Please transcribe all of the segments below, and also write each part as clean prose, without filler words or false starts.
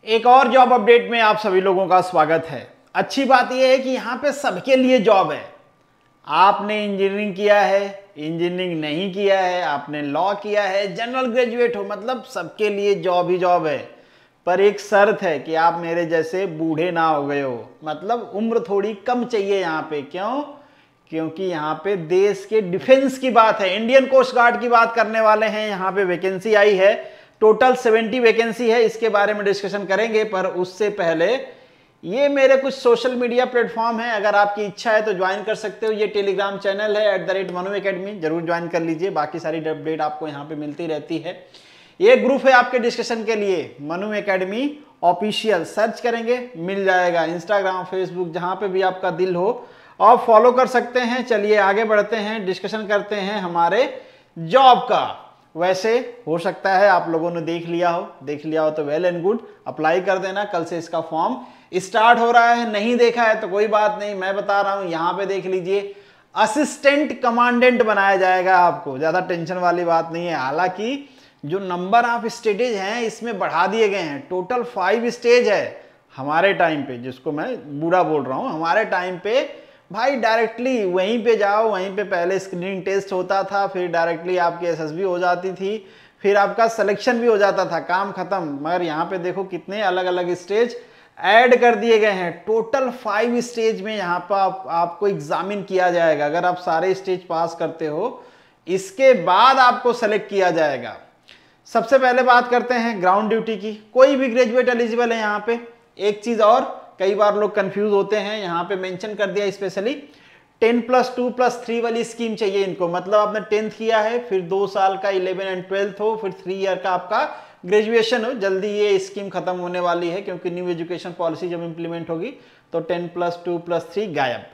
एक और job update में आप सभी लोगों का स्वागत है। अच्छी बात यह है कि यहाँ पे सबके लिए जॉब है। आपने इंजीनियरिंग किया है, इंजीनियरिंग नहीं किया है, आपने लॉ किया है, जनरल ग्रेजुएट हो, मतलब सबके लिए जॉब ही जॉब है। पर एक शर्त है कि आप मेरे जैसे बूढ़े ना हो गए हो, मतलब उम्र थोड़ी कम चाहिए यहाँ पे। क्यों? क्योंकि यहाँ पे देश के डिफेंस की बात है, इंडियन कोस्ट गार्ड की बात करने वाले हैं। यहाँ पे वैकेंसी आई है, टोटल 70 वैकेंसी है, इसके बारे में डिस्कशन करेंगे। पर उससे पहले ये मेरे कुछ सोशल मीडिया प्लेटफॉर्म है, अगर आपकी इच्छा है तो ज्वाइन कर सकते हो। ये टेलीग्राम चैनल है @मनु एकेडमी, जरूर ज्वाइन कर लीजिए। बाकी सारी अपडेट आपको यहाँ पे मिलती रहती है। ये ग्रुप है आपके डिस्कशन के लिए, मनु एकेडमी ऑफिशियल, सर्च करेंगे मिल जाएगा। इंस्टाग्राम, फेसबुक, जहाँ पे भी आपका दिल हो आप फॉलो कर सकते हैं। चलिए आगे बढ़ते हैं, डिस्कशन करते हैं हमारे जॉब का। वैसे हो सकता है आप लोगों ने देख लिया हो तो वेल एंड गुड, अप्लाई कर देना। कल से इसका फॉर्म स्टार्ट हो रहा है। नहीं देखा है तो कोई बात नहीं, मैं बता रहा हूं, यहां पे देख लीजिए। असिस्टेंट कमांडेंट बनाया जाएगा आपको, ज्यादा टेंशन वाली बात नहीं है। हालांकि जो नंबर ऑफ स्टेजेज हैं इसमें बढ़ा दिए गए हैं, टोटल 5 स्टेज है। हमारे टाइम पे, जिसको मैं बूढ़ा बोल रहा हूं, हमारे टाइम पे भाई डायरेक्टली वहीं पे जाओ, वहीं पे पहले स्क्रीनिंग टेस्ट होता था, फिर डायरेक्टली आपकी एसएसबी हो जाती थी, फिर आपका सिलेक्शन भी हो जाता था, काम खत्म। मगर यहाँ पे देखो कितने अलग अलग स्टेज ऐड कर दिए गए हैं। टोटल 5 स्टेज में यहाँ पर आपको एग्जामिन किया जाएगा। अगर आप सारे स्टेज पास करते हो, इसके बाद आपको सेलेक्ट किया जाएगा। सबसे पहले बात करते हैं ग्राउंड ड्यूटी की। कोई भी ग्रेजुएट एलिजिबल है यहाँ पे। एक चीज और, कई बार लोग कंफ्यूज होते हैं, यहाँ पे मेंशन कर दिया स्पेशली 10+2+3 वाली स्कीम चाहिए इनको। मतलब आपने 10th किया है, फिर 2 साल का 11 एंड 12th हो, फिर 3 ईयर का आपका ग्रेजुएशन हो। जल्दी ये स्कीम खत्म होने वाली है, क्योंकि न्यू एजुकेशन पॉलिसी जब इंप्लीमेंट होगी तो 10+2+3 गायब।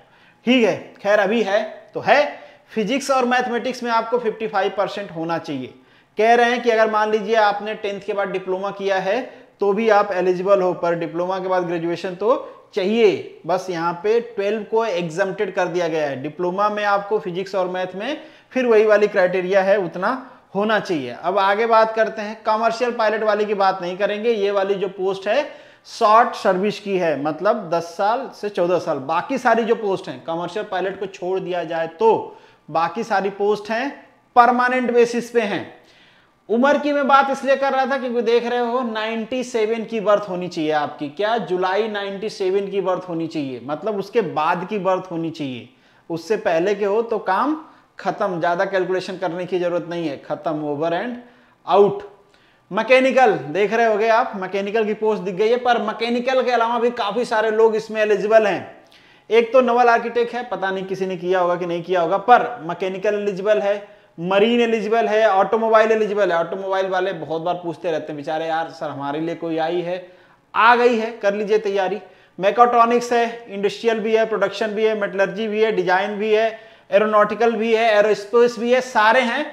ठीक है, खैर अभी है तो है। फिजिक्स और मैथमेटिक्स में आपको 55% होना चाहिए। कह रहे हैं कि अगर मान लीजिए आपने 10th के बाद डिप्लोमा किया है तो भी आप एलिजिबल हो, पर डिप्लोमा के बाद ग्रेजुएशन तो चाहिए। बस यहाँ पे 12 को एग्जम्प्टेड कर दिया गया है। डिप्लोमा में आपको फिजिक्स और मैथ में फिर वही वाली क्राइटेरिया है, उतना होना चाहिए। अब आगे बात करते हैं, कमर्शियल पायलट वाली की बात नहीं करेंगे। ये वाली जो पोस्ट है शॉर्ट सर्विस की है, मतलब 10 साल से 14 साल। बाकी सारी जो पोस्ट हैं, कमर्शियल पायलट को छोड़ दिया जाए तो बाकी सारी पोस्ट हैं परमानेंट बेसिस पे हैं। उम्र की मैं बात इसलिए कर रहा था क्योंकि देख रहे हो 97 की बर्थ होनी चाहिए आपकी। क्या? जुलाई 97 की बर्थ होनी चाहिए, मतलब उसके बाद की बर्थ होनी चाहिए। उससे पहले के हो तो काम खत्म, ज्यादा कैलकुलेशन करने की जरूरत नहीं है, खत्म, ओवर एंड आउट। मैकेनिकल देख रहे होगे आप, मैकेनिकल की पोस्ट दिख गई है। पर मैकेनिकल के अलावा भी काफी सारे लोग इसमें एलिजिबल हैं। एक तो नवल आर्किटेक्ट है, पता नहीं किसी ने किया होगा कि नहीं किया होगा, पर मैकेनिकल एलिजिबल है, मरीन एलिजिबल है, ऑटोमोबाइल एलिजिबल है। ऑटोमोबाइल वाले बहुत बार पूछते रहते हैं बेचारे, यार सर हमारे लिए कोई आई है, आ गई है, कर लीजिए तैयारी। मैकाट्रॉनिक्स है, इंडस्ट्रियल भी है, प्रोडक्शन भी है, मेटलर्जी भी है, डिजाइन भी है, एरोनॉटिकल भी है, एरोस्पेस भी है, सारे हैं।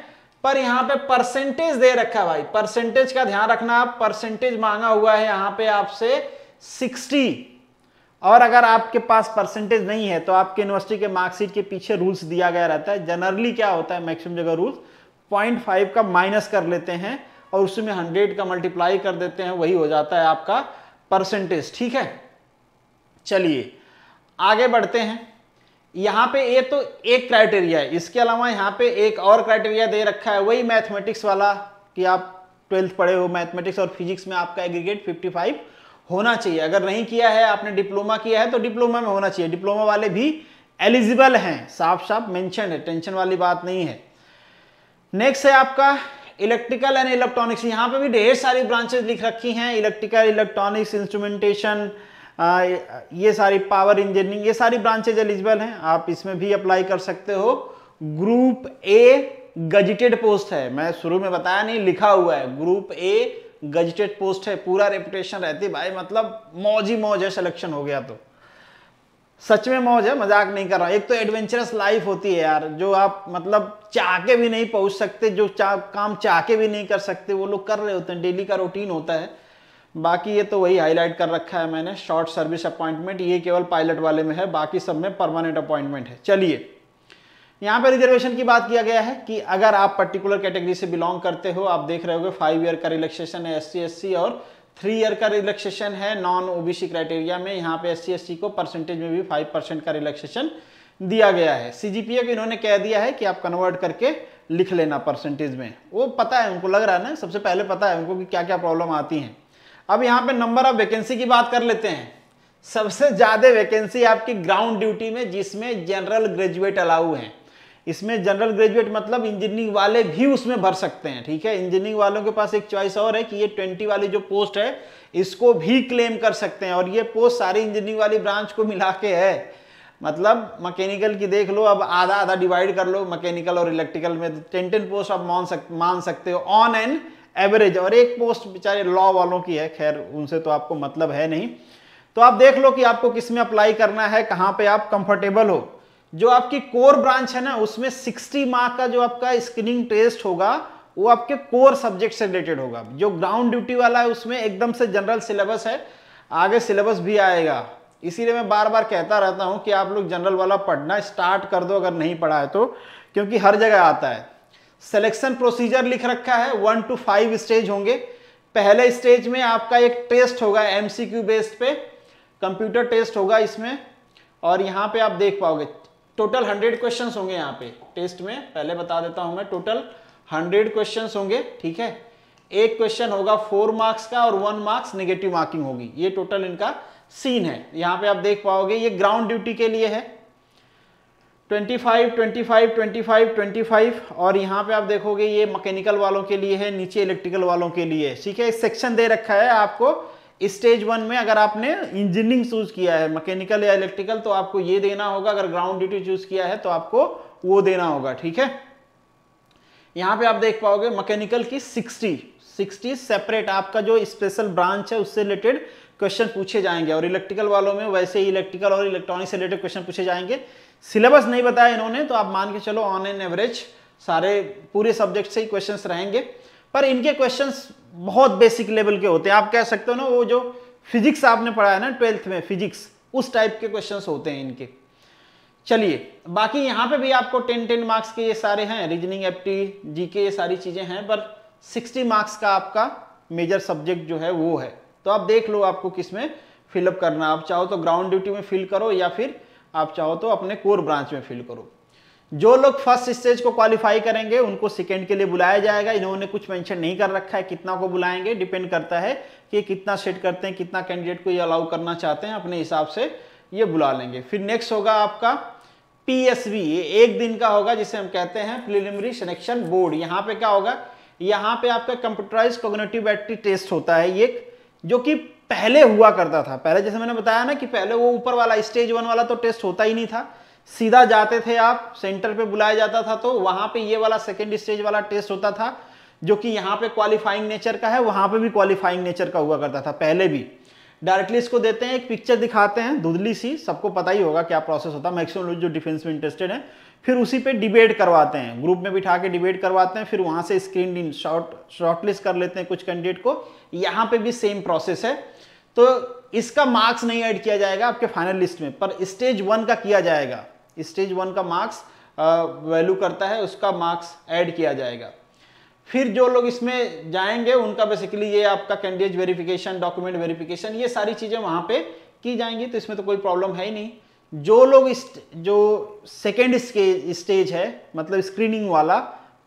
पर यहाँ पे परसेंटेज दे रखा है भाई, परसेंटेज का ध्यान रखना आप। परसेंटेज मांगा हुआ है यहाँ पे आपसे 60, और अगर आपके पास परसेंटेज नहीं है तो आपके यूनिवर्सिटी के मार्कशीट के पीछे रूल्स दिया गया रहता है। जनरली क्या होता है, मैक्सिमम जगह रूल्स 0.5 का माइनस कर लेते हैं और उसमें 100 का मल्टीप्लाई कर देते हैं, वही हो जाता है आपका परसेंटेज। ठीक है, चलिए आगे बढ़ते हैं। यहां पे ये तो एक क्राइटेरिया है, इसके अलावा यहां पे एक और क्राइटेरिया दे रखा है, वही मैथमेटिक्स वाला, कि आप 12th पढ़े हो, मैथमेटिक्स और फिजिक्स में आपका एग्रीगेट 55 होना चाहिए। अगर नहीं किया है, आपने डिप्लोमा किया है तो डिप्लोमा में होना चाहिए। डिप्लोमा वाले भी एलिजिबल हैं, साफ साफ मेंशन है, टेंशन वाली बात नहीं है। नेक्स्ट है आपका इलेक्ट्रिकल एंड इलेक्ट्रॉनिक्स। यहां पे भी ढेर सारी ब्रांचेस लिख रखी हैं, इलेक्ट्रिकल, इलेक्ट्रॉनिक्स, इंस्ट्रूमेंटेशन, ये सारी पावर इंजीनियरिंग, ये सारी ब्रांचेज एलिजिबल हैं। आप इसमें भी अप्लाई कर सकते हो। ग्रुप ए गजेटेड पोस्ट है, मैं शुरू में बताया नहीं, लिखा हुआ है ग्रुप ए गजेटेड पोस्ट है। पूरा रेपुटेशन रहती है भाई, मतलब मौज ही मौज है, सिलेक्शन हो गया तो सच में मौज है, मजाक नहीं कर रहा। एक तो एडवेंचरस लाइफ होती है यार, जो आप मतलब चाह के भी नहीं पहुंच सकते, जो काम चाह के भी नहीं कर सकते, वो लोग कर रहे होते हैं, डेली का रूटीन होता है। बाकी ये तो वही हाईलाइट कर रखा है मैंने, शॉर्ट सर्विस अपॉइंटमेंट, ये केवल पायलट वाले में है, बाकी सब में परमानेंट अपॉइंटमेंट है। चलिए यहाँ पे रिजर्वेशन की बात किया गया है कि अगर आप पर्टिकुलर कैटेगरी से बिलोंग करते हो, आप देख रहे होगे 5 ईयर का रिलैक्सेशन है SC SC और 3 ईयर का रिलैक्सेशन है नॉन ओबीसी क्राइटेरिया में। यहाँ पे SC ST को परसेंटेज में भी 5% का रिलैक्सेशन दिया गया है। CGPA को इन्होंने कह दिया है कि आप कन्वर्ट करके लिख लेना परसेंटेज में, वो पता है उनको, लग रहा है ना सबसे पहले पता है उनको कि क्या क्या प्रॉब्लम आती हैं। अब यहाँ पे नंबर ऑफ वैकेंसी की बात कर लेते हैं। सबसे ज्यादा वैकेंसी आपकी ग्राउंड ड्यूटी में, जिसमें जनरल ग्रेजुएट अलाउ हैं। इसमें जनरल ग्रेजुएट मतलब इंजीनियरिंग वाले भी उसमें भर सकते हैं, ठीक है। इंजीनियरिंग वालों के पास एक चॉइस और है कि ये 20 वाली जो पोस्ट है इसको भी क्लेम कर सकते हैं, और ये पोस्ट सारी इंजीनियरिंग वाली ब्रांच को मिला के है। मतलब मैकेनिकल की देख लो, अब आधा आधा डिवाइड कर लो मैकेनिकल और इलेक्ट्रिकल में, 10 पोस्ट आप मान सकते हो ऑन एन एवरेज। और एक पोस्ट बेचारे लॉ वालों की है, खैर उनसे तो आपको मतलब है नहीं। तो आप देख लो कि आपको किस में अप्लाई करना है, कहां पे आप कंफर्टेबल हो। जो आपकी कोर ब्रांच है ना, उसमें 60 मार्क का जो आपका स्क्रीनिंग टेस्ट होगा वो आपके कोर सब्जेक्ट से रिलेटेड होगा। जो ग्राउंड ड्यूटी वाला है उसमें एकदम से जनरल सिलेबस है, आगे सिलेबस भी आएगा। इसीलिए मैं बार बार कहता रहता हूं कि आप लोग जनरल वाला पढ़ना स्टार्ट कर दो अगर नहीं पढ़ा है तो, क्योंकि हर जगह आता है। सिलेक्शन प्रोसीजर लिख रखा है, 1 to 5 स्टेज होंगे। पहले स्टेज में आपका एक टेस्ट होगा MCQ बेस्ड पे, कंप्यूटर टेस्ट होगा इसमें। और यहाँ पे आप देख पाओगे टोटल 100 क्वेश्चंस होंगे यहाँ पे टेस्ट में। पहले बता देता हूं मैं, टोटल 100 क्वेश्चंस होंगे, ठीक है। एक क्वेश्चन होगा 4 मार्क्स का और 1 मार्क्स नेगेटिव मार्किंग होगी। ये टोटल इनका सीन है। यहाँ पे आप देख पाओगे ये ग्राउंड ड्यूटी के लिए है 25, 25, 25, 25। और यहाँ पे आप देखोगे ये मैकेनिकल वालों के लिए है, नीचे इलेक्ट्रिकल वालों के लिए, ठीक है। सेक्शन दे रखा है आपको स्टेज 1 में। अगर आपने इंजीनियरिंग चूज किया है मैकेनिकल या इलेक्ट्रिकल तो आपको ये देना होगा, अगर ग्राउंड ड्यूटी चूज किया है तो आपको वो देना होगा, ठीक है। यहाँ पे आप देख पाओगे मैकेनिकल की 60 सेपरेट आपका जो स्पेशल ब्रांच है उससे रिलेटेड क्वेश्चन पूछे जाएंगे, और इलेक्ट्रिकल वालों में वैसे ही इलेक्ट्रिकल और इलेक्ट्रॉनिक से रिलेटेड क्वेश्चन पूछे जाएंगे। सिलेबस नहीं बताया इन्होंने, तो आप मान के चलो ऑन एन एवरेज सारे पूरे सब्जेक्ट से ही क्वेश्चंस रहेंगे, पर इनके क्वेश्चंस बहुत बेसिक लेवल के होते हैं। आप कह सकते हो ना वो जो फिजिक्स आपने पढ़ा है ना 12th में फिजिक्स, उस टाइप के क्वेश्चंस होते हैं इनके। चलिए बाकी यहाँ पे भी आपको 10 मार्क्स के ये सारे हैं, रीजनिंग, एप्टी, जीके, ये सारी चीजें हैं, पर 60 मार्क्स का आपका मेजर सब्जेक्ट जो है वो है। तो आप देख लो आपको किस में फिलअप करना। आप चाहो तो ग्राउंड ड्यूटी में फिल करो, या फिर आप चाहो तो अपने कोर ब्रांच में फिल करो। जो लोग फर्स्ट स्टेज को क्वालिफाई करेंगे उनको सेकंड के लिए बुलाया जाएगा। इन्होंने कुछ मेंशन नहीं कर रखा है कितना को बुलाएंगे, डिपेंड करता है कि कितना सेट करते हैं, कितना कैंडिडेट को ये अलाउ करना चाहते हैं, अपने हिसाब से ये बुला लेंगे। फिर नेक्स्ट होगा आपका PSB, ये 1 दिन का होगा, जिसे हम कहते हैं प्रिलिमिनरी सिलेक्शन बोर्ड। यहाँ पे क्या होगा, यहाँ पे आपका कंप्यूटराइज कॉग्निटिव एबिलिटी टेस्ट होता है ये, जो कि पहले हुआ करता था। पहले जैसे मैंने बताया ना कि पहले वो ऊपर वाला स्टेज 1 वाला तो टेस्ट होता ही नहीं था, सीधा जाते थे आप सेंटर पे बुलाया जाता था, तो वहां पे ये वाला सेकंड स्टेज वाला टेस्ट होता था, जो कि यहाँ पे क्वालिफाइंग नेचर का है, वहां पे भी क्वालिफाइंग नेचर का हुआ करता था पहले भी। डायरेक्टली इसको देते हैं, एक पिक्चर दिखाते हैं धुंधली सी, सबको पता ही होगा क्या प्रोसेस होता है, मैक्सिमम लोग जो डिफेंस में इंटरेस्टेड है, फिर उसी पे डिबेट करवाते हैं, ग्रुप में बिठा के डिबेट करवाते हैं, फिर वहां से स्क्रीन इन शॉर्टलिस्ट कर लेते हैं कुछ कैंडिडेट को। यहाँ पे भी सेम प्रोसेस है, तो इसका मार्क्स नहीं ऐड किया जाएगा आपके फाइनल लिस्ट में, पर स्टेज 1 का किया जाएगा। स्टेज 1 का मार्क्स वैल्यू करता है, उसका मार्क्स ऐड किया जाएगा। फिर जो लोग इसमें जाएंगे उनका बेसिकली ये आपका कैंडिडेट वेरिफिकेशन, डॉक्यूमेंट वेरिफिकेशन, ये सारी चीजें वहां पे की जाएंगी, तो इसमें तो कोई प्रॉब्लम है ही नहीं। जो लोग जो सेकेंड स्टेज है मतलब स्क्रीनिंग वाला,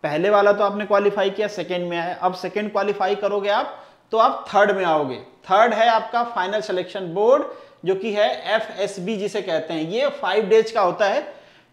पहले वाला तो आपने क्वालिफाई किया, सेकेंड में आए, अब सेकेंड क्वालिफाई करोगे आप तो आप थर्ड में आओगे। थर्ड है आपका फाइनल सिलेक्शन बोर्ड, जो कि है FSB जिसे कहते हैं। ये 5 डेज का होता है,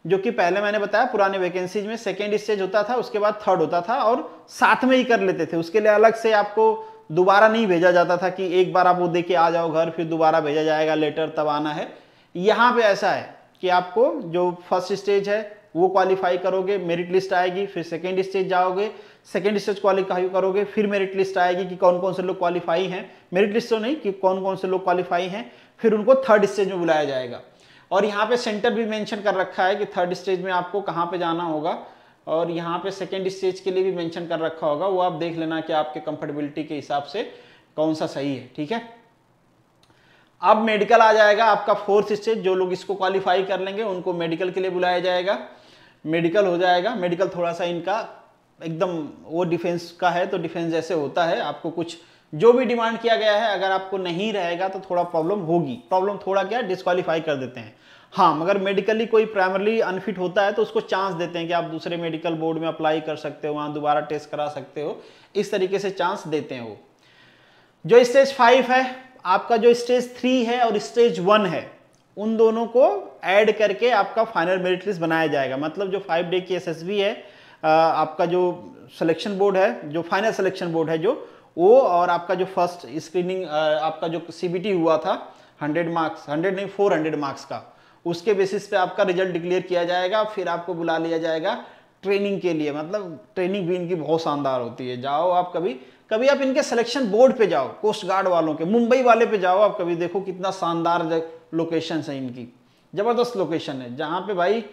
जो कि पहले मैंने बताया पुराने वैकेंसीज में सेकेंड स्टेज होता था, उसके बाद थर्ड होता था, और साथ में ही कर लेते थे। उसके लिए अलग से आपको दोबारा नहीं भेजा जाता था कि एक बार आप वो दे के आ जाओ घर, फिर दोबारा भेजा जाएगा लेटर तब आना है। यहाँ पे ऐसा है कि आपको जो फर्स्ट स्टेज है वो क्वालिफाई करोगे, मेरिट लिस्ट आएगी, फिर सेकेंड स्टेज जाओगे, सेकेंड स्टेज क्वालिफाई करोगे, फिर मेरिट लिस्ट आएगी कि कौन कौन से लोग क्वालिफाई हैं, मेरिट लिस्ट तो नहीं कि कौन कौन से लोग क्वालिफाई हैं, फिर उनको थर्ड स्टेज में बुलाया जाएगा। और यहाँ पे सेंटर भी मेंशन कर रखा है कि थर्ड स्टेज में आपको कहाँ पे जाना होगा, और यहाँ पे सेकेंड स्टेज के लिए भी मेंशन कर रखा होगा, वो आप देख लेना कि आपके कंफर्टेबिलिटी के हिसाब से कौन सा सही है, ठीक है। अब मेडिकल आ जाएगा आपका 4th स्टेज। जो लोग इसको क्वालिफाई कर लेंगे उनको मेडिकल के लिए बुलाया जाएगा, मेडिकल हो जाएगा। मेडिकल थोड़ा सा इनका एकदम वो डिफेंस का है, तो डिफेंस जैसे होता है, आपको कुछ जो भी डिमांड किया गया है, अगर आपको नहीं रहेगा तो थोड़ा प्रॉब्लम होगी। प्रॉब्लम थोड़ा क्या, डिस्क्वालीफाई कर देते हैं। हाँ, मगर मेडिकली कोई प्राइमरली अनफिट होता है तो उसको चांस देते हैं कि आप दूसरे मेडिकल बोर्ड में अप्लाई कर सकते हो, वहां दोबारा टेस्ट करा सकते हो, इस तरीके से चांस देते हैं वो। जो स्टेज 5 है आपका, जो स्टेज 3 है और स्टेज 1 है, उन दोनों को ऐड करके आपका फाइनल मेरिट लिस्ट बनाया जाएगा। मतलब जो 5 डे की एसएसबी है, आपका जो सिलेक्शन बोर्ड है, जो फाइनल सिलेक्शन बोर्ड है जो वो, और आपका जो फर्स्ट स्क्रीनिंग आपका जो सीबीटी हुआ था 100 मार्क्स, 100 नहीं 400 मार्क्स का, उसके बेसिस पे आपका रिजल्ट डिक्लेयर किया जाएगा। फिर आपको बुला लिया जाएगा ट्रेनिंग के लिए। मतलब ट्रेनिंग भी इनकी बहुत शानदार होती है। जाओ आप कभी कभी आप इनके सिलेक्शन बोर्ड पे जाओ, कोस्ट गार्ड वालों के मुंबई वाले पे जाओ आप कभी, देखो कितना शानदार लोकेशन है इनकी, जबरदस्त लोकेशन है, जहां पे भाई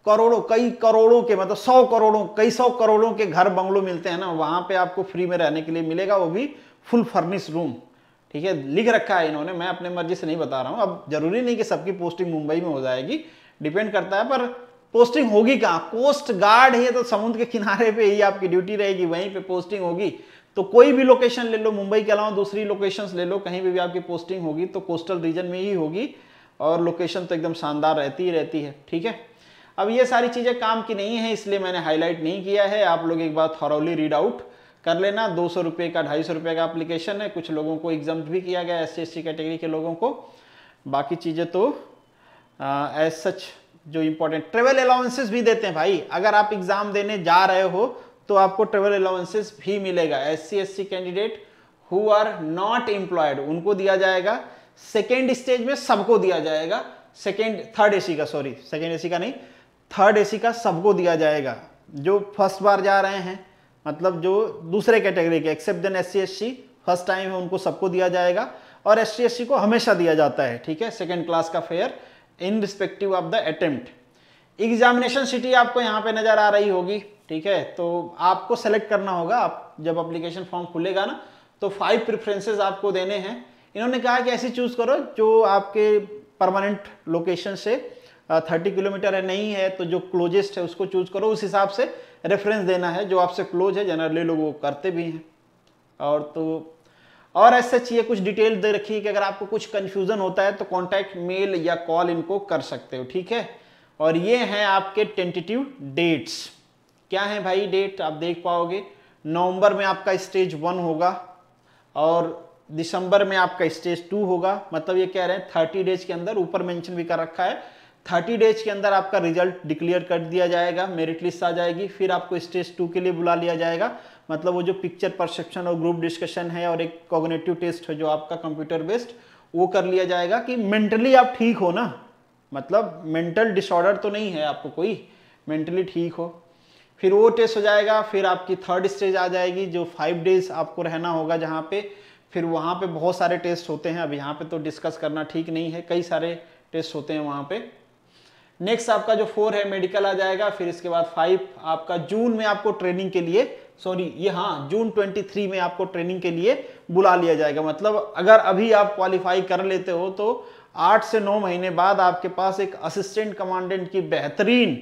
करोड़ों, कई करोड़ों के, मतलब 100 करोड़ों, कई 100 करोड़ों के घर बंगलो मिलते हैं ना, वहां पे आपको फ्री में रहने के लिए मिलेगा, वो भी फुल फर्निश रूम। ठीक है, लिख रखा है इन्होंने, मैं अपने मर्जी से नहीं बता रहा हूं। अब जरूरी नहीं कि सबकी पोस्टिंग मुंबई में हो जाएगी, डिपेंड करता है, पर पोस्टिंग होगी कहाँ? कोस्ट गार्ड है तो समुद्र के किनारे पे ही आपकी ड्यूटी रहेगी, वहीं पे पोस्टिंग होगी। तो कोई भी लोकेशन ले लो, मुंबई के अलावा दूसरी लोकेशंस ले लो, कहीं भी आपकी पोस्टिंग होगी तो कोस्टल रीजन में ही होगी, और लोकेशन तो एकदम शानदार रहती ही रहती है। ठीक है, अब ये सारी चीजें काम की नहीं है, इसलिए मैंने हाईलाइट नहीं किया है। आप लोग एक बार थॉरोली रीड आउट कर लेना। 200 रुपये का, 250 रुपये का एप्लीकेशन है। कुछ लोगों को एग्जाम भी किया गया, SC/ST कैटेगरी के लोगों को। बाकी चीजें तो एज सच जो इंपॉर्टेंट, ट्रेवल अलाउंसेस भी देते हैं भाई। अगर आप एग्जाम देने जा रहे हो तो आपको ट्रेवल अलाउंसेस भी मिलेगा। SC/ST candidate who are not employed उनको दिया जाएगा। सेकेंड स्टेज में सबको दिया जाएगा। थर्ड AC का, सॉरी सेकेंड AC का नहीं, थर्ड AC का सबको दिया जाएगा। जो फर्स्ट बार जा रहे हैं, मतलब जो दूसरे कैटेगरी के, accept then SC/ST first time है, उनको सबको दिया जाएगा। और SC/ST को हमेशा दिया जाता है। ठीक है, सेकेंड क्लास का fair in respective of the attempt. Examination city आपको यहाँ पे नजर आ रही होगी। ठीक है, तो आपको सेलेक्ट करना होगा। आप जब एप्लीकेशन फॉर्म खुलेगा ना, तो 5 प्रेफरेंसेस आपको देने हैं। इन्होंने कहा कि ऐसी चूज करो जो आपके परमानेंट लोकेशन से 30 किलोमीटर है, नहीं है तो जो क्लोजेस्ट है उसको चूज करो। उस हिसाब से रेफरेंस देना है, जो आपसे क्लोज है। जनरली लोग वो करते भी हैं। और ऐसा चाहिए कुछ डिटेल दे रखी है कि अगर आपको कुछ कंफ्यूजन होता है तो कांटेक्ट मेल या कॉल इनको कर सकते हो। ठीक है, और ये हैं आपके टेंटेटिव डेट्स। क्या है भाई डेट? आप देख पाओगे, नवंबर में आपका स्टेज 1 होगा और दिसंबर में आपका स्टेज 2 होगा। मतलब ये कह रहे हैं 30 डेज के अंदर, ऊपर मेंशन भी कर रखा है, 30 डेज के अंदर आपका रिजल्ट डिक्लेयर कर दिया जाएगा, मेरिट लिस्ट आ जाएगी। फिर आपको स्टेज 2 के लिए बुला लिया जाएगा। मतलब वो जो पिक्चर परसेप्शन और ग्रुप डिस्कशन है और एक कॉग्निटिव टेस्ट है जो आपका कंप्यूटर बेस्ड, वो कर लिया जाएगा कि मेंटली आप ठीक हो ना, मतलब मेंटल डिसऑर्डर तो नहीं है आपको कोई, मेंटली ठीक हो। फिर वो टेस्ट हो जाएगा। फिर आपकी थर्ड स्टेज आ जाएगी जो 5 डेज आपको रहना होगा जहाँ पे। फिर वहाँ पे बहुत सारे टेस्ट होते हैं, अब यहाँ पे तो डिस्कस करना ठीक नहीं है, कई सारे टेस्ट होते हैं वहाँ पे। नेक्स्ट आपका जो 4 है मेडिकल आ जाएगा। फिर इसके बाद 5 आपका जून में आपको ट्रेनिंग के लिए, सॉरी ये हाँ जून 23 में आपको ट्रेनिंग के लिए बुला लिया जाएगा। मतलब अगर अभी आप क्वालिफाई कर लेते हो तो 8 से 9 महीने बाद आपके पास एक असिस्टेंट कमांडेंट की बेहतरीन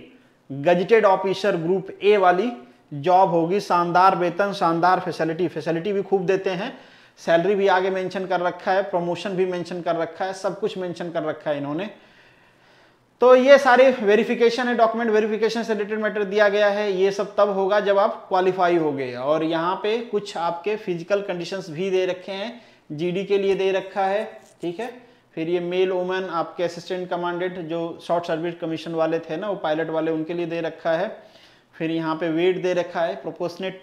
गजेटेड ऑफिसर ग्रुप A वाली जॉब होगी। शानदार वेतन, शानदार फैसिलिटी भी खूब देते हैं। सैलरी भी आगे मेंशन कर रखा है, प्रमोशन भी मेंशन कर रखा है, सब कुछ मेंशन कर रखा है इन्होंने। तो ये सारे वेरिफिकेशन है, डॉक्यूमेंट वेरिफिकेशन से रिलेटेड मैटर दिया गया है। ये सब तब होगा जब आप क्वालिफाई हो गए। और यहाँ पे कुछ आपके फिजिकल कंडीशंस भी दे रखे हैं, GD के लिए दे रखा है। ठीक है, फिर ये मेल वुमेन आपके असिस्टेंट कमांडेंट जो शॉर्ट सर्विस कमीशन वाले थे ना, वो पायलट वाले, उनके लिए दे रखा है। फिर यहाँ पे वेट दे रखा है, प्रोपोर्शनेट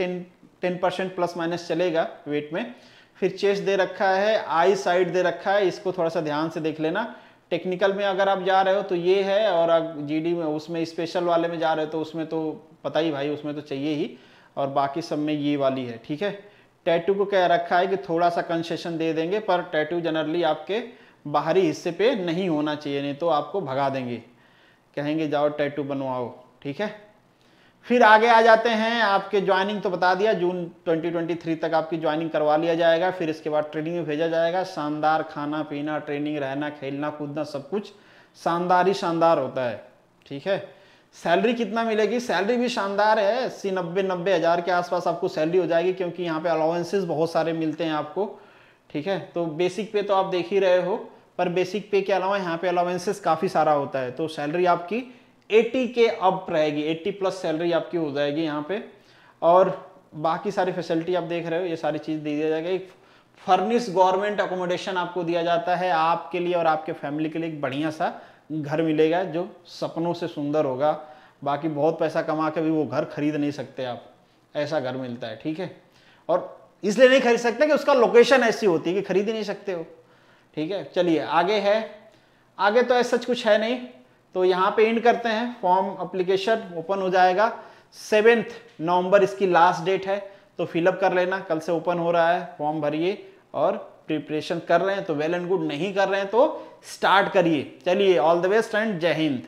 10% प्लस माइनस चलेगा वेट में। फिर चेस्ट दे रखा है, आई साइड दे रखा है, इसको थोड़ा सा ध्यान से देख लेना। टेक्निकल में अगर आप जा रहे हो तो ये है, और GD में उसमें स्पेशल वाले में जा रहे हो तो उसमें तो पता ही भाई, उसमें तो चाहिए ही, और बाकी सब में ये वाली है। ठीक है, टैटू को कह रखा है कि थोड़ा सा कंसेशन दे देंगे, पर टैटू जनरली आपके बाहरी हिस्से पे नहीं होना चाहिए, नहीं तो आपको भगा देंगे, कहेंगे जाओ टैटू बनवाओ। ठीक है, फिर आगे आ जाते हैं। आपके ज्वाइनिंग तो बता दिया, जून 2023 तक आपकी ज्वाइनिंग करवा लिया जाएगा। फिर इसके बाद ट्रेनिंग में भेजा जाएगा। शानदार खाना पीना, ट्रेनिंग, रहना, खेलना कूदना, सब कुछ शानदार ही शानदार होता है। ठीक है, सैलरी कितना मिलेगी, सैलरी भी शानदार है, 80-90 हज़ार के आसपास आपको सैलरी हो जाएगी, क्योंकि यहाँ पे अलाउंसेस बहुत सारे मिलते हैं आपको। ठीक है, तो बेसिक पे तो आप देख ही रहे हो, पर बेसिक पे के अलावा यहाँ पे अलाउंसेस काफ़ी सारा होता है। तो सैलरी आपकी 80 के अप रहेगी, 80 प्लस सैलरी आपकी हो जाएगी यहाँ पे। और बाकी सारी फैसिलिटी आप देख रहे हो, ये सारी चीज़ दी जाएगा। एक फर्निश गवर्नमेंट अकोमोडेशन आपको दिया जाता है, आपके लिए और आपके फैमिली के लिए एक बढ़िया सा घर मिलेगा जो सपनों से सुंदर होगा। बाकी बहुत पैसा कमा के भी वो घर खरीद नहीं सकते आप, ऐसा घर मिलता है। ठीक है, और इसलिए नहीं खरीद सकते कि उसका लोकेशन ऐसी होती है कि खरीद ही नहीं सकते हो। ठीक है, चलिए आगे है, आगे तो ऐसा कुछ है नहीं, तो यहाँ पे एंड करते हैं। फॉर्म एप्लीकेशन ओपन हो जाएगा 7 नवंबर इसकी लास्ट डेट है, तो फिलअप कर लेना। कल से ओपन हो रहा है, फॉर्म भरिए और प्रिपरेशन कर रहे हैं तो वेल एंड गुड, नहीं कर रहे हैं तो स्टार्ट करिए। चलिए, ऑल द बेस्ट एंड जय हिंद।